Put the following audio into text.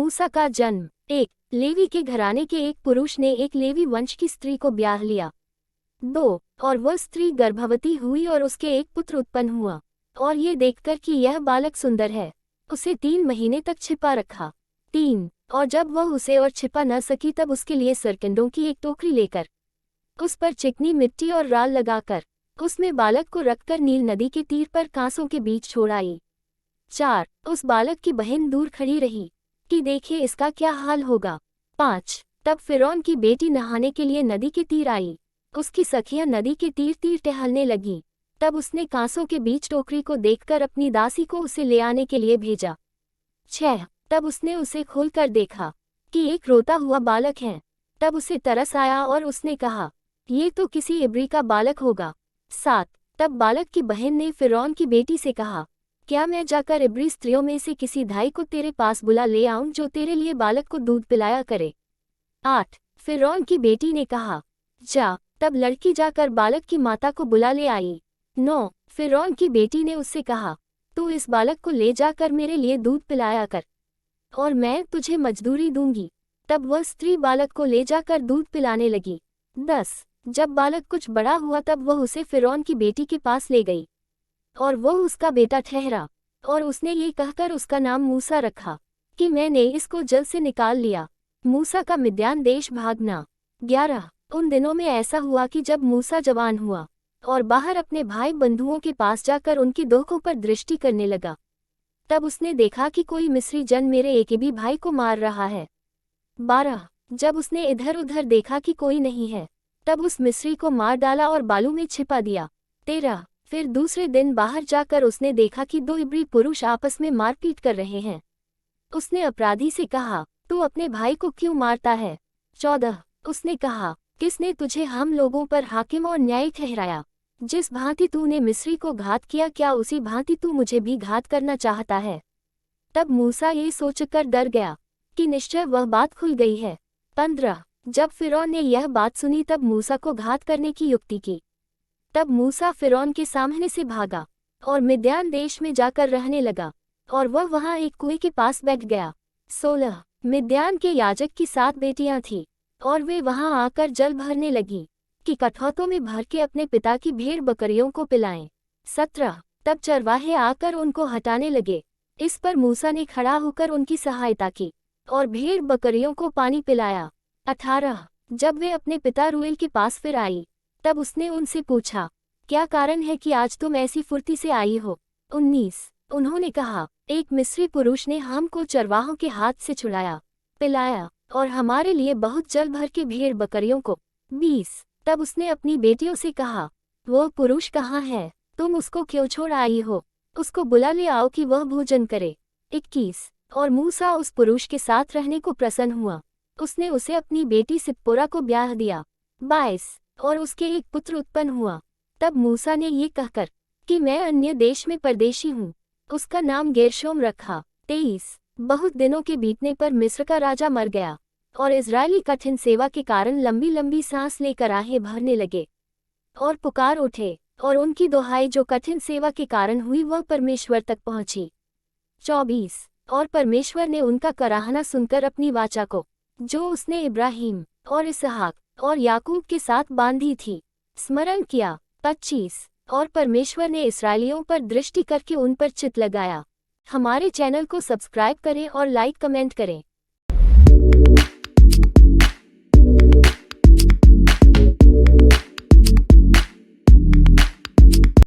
मूसा का जन्म। 1. लेवी के घराने के एक पुरुष ने एक लेवी वंश की स्त्री को ब्याह लिया। 2. और वह स्त्री गर्भवती हुई और उसके एक पुत्र उत्पन्न हुआ, और ये देखकर कि यह बालक सुंदर है, उसे 3 महीने तक छिपा रखा। 3. और जब वह उसे और छिपा न सकी तब उसके लिए सरकंडों की एक टोकरी लेकर उस पर चिकनी मिट्टी और राल लगाकर उसमें बालक को रखकर नील नदी के तीर पर कांसों के बीच छोड़ आई। 4. उस बालक की बहन दूर खड़ी रही कि देखे इसका क्या हाल होगा। 5. तब फिरौन की बेटी नहाने के लिए नदी के तीर आई। उसकी सखियां नदी के तीर तीर टहलने लगीं। तब उसने कांसों के बीच टोकरी को देखकर अपनी दासी को उसे ले आने के लिए भेजा। 6. तब उसने उसे खोलकर देखा कि एक रोता हुआ बालक है। तब उसे तरस आया और उसने कहा, ये तो किसी इब्री का बालक होगा। 7. तब बालक की बहन ने फिरौन की बेटी से कहा, क्या मैं जाकर इब्री स्त्रियों में से किसी धाई को तेरे पास बुला ले आऊं जो तेरे लिए बालक को दूध पिलाया करे। 8. फिरौन की बेटी ने कहा, जा। तब लड़की जाकर बालक की माता को बुला ले आई। 9. फिरौन की बेटी ने उससे कहा, तू इस बालक को ले जाकर मेरे लिए दूध पिलाया कर, और मैं तुझे मजदूरी दूंगी। तब वह स्त्री बालक को ले जाकर दूध पिलाने लगी। 10. जब बालक कुछ बड़ा हुआ तब वह उसे फिरौन की बेटी के पास ले गई, और वह उसका बेटा ठहरा, और उसने ये कहकर उसका नाम मूसा रखा कि मैंने इसको जल से निकाल लिया। मूसा का मिद्यान देश भागना। 11. उन दिनों में ऐसा हुआ कि जब मूसा जवान हुआ और बाहर अपने भाई बंधुओं के पास जाकर उनके दुखों पर दृष्टि करने लगा, तब उसने देखा कि कोई मिस्री जन मेरे एक भी भाई को मार रहा है। 12. जब उसने इधर उधर देखा कि कोई नहीं है, तब उस मिस्री को मार डाला और बालू में छिपा दिया। 13. फिर दूसरे दिन बाहर जाकर उसने देखा कि 2 इब्री पुरुष आपस में मारपीट कर रहे हैं। उसने अपराधी से कहा, तू अपने भाई को क्यों मारता है। 14. उसने कहा, किसने तुझे हम लोगों पर हाकिम और न्यायी ठहराया। जिस भांति तूने मिस्री को घात किया, क्या उसी भांति तू मुझे भी घात करना चाहता है। तब मूसा ये सोचकर डर गया कि निश्चय वह बात खुल गई है। 15. जब फिरौन ने यह बात सुनी तब मूसा को घात करने की युक्ति की। तब मूसा फिरौन के सामने से भागा और मिद्यान देश में जाकर रहने लगा, और वह वहां एक कुएं के पास बैठ गया। 16. मिद्यान के याजक की 7 बेटियां थीं, और वे वहां आकर जल भरने लगीं कि कठौतों में भर के अपने पिता की भेड़ बकरियों को पिलाएं। 17. तब चरवाहे आकर उनको हटाने लगे। इस पर मूसा ने खड़ा होकर उनकी सहायता की और भेड़ बकरियों को पानी पिलाया। 18. जब वे अपने पिता रूएल के पास फिर आई, तब उसने उनसे पूछा, क्या कारण है कि आज तुम ऐसी फुर्ती से आई हो। 19. उन्होंने कहा, एक मिस्री पुरुष ने हमको चरवाहों के हाथ से छुड़ाया, पिलाया और हमारे लिए बहुत जल भर के भेड़ बकरियों को। 20. तब उसने अपनी बेटियों से कहा, वह पुरुष कहाँ है, तुम उसको क्यों छोड़ आई हो, उसको बुला ले आओ कि वह भोजन करे। 21. और मूसा उस पुरुष के साथ रहने को प्रसन्न हुआ, उसने उसे अपनी बेटी सिप्पोरा को ब्याह दिया। 22. और उसके एक पुत्र उत्पन्न हुआ। तब मूसा ने ये कहकर कि मैं अन्य देश में परदेशी हूँ, उसका नाम गेरशोम रखा। 23. बहुत दिनों के बीतने पर मिस्र का राजा मर गया, और इजरायली कठिन सेवा के कारण लंबी लंबी सांस लेकर आहें भरने लगे और पुकार उठे, और उनकी दुहाई जो कठिन सेवा के कारण हुई वह परमेश्वर तक पहुंची। 24. और परमेश्वर ने उनका कराहना सुनकर अपनी वाचा को, जो उसने इब्राहिम और इसहाक और याकूब के साथ बांधी थी, स्मरण किया। 25. और परमेश्वर ने इस्राएलियों पर दृष्टि करके उन पर चित्त लगाया। हमारे चैनल को सब्सक्राइब करें और लाइक कमेंट करें।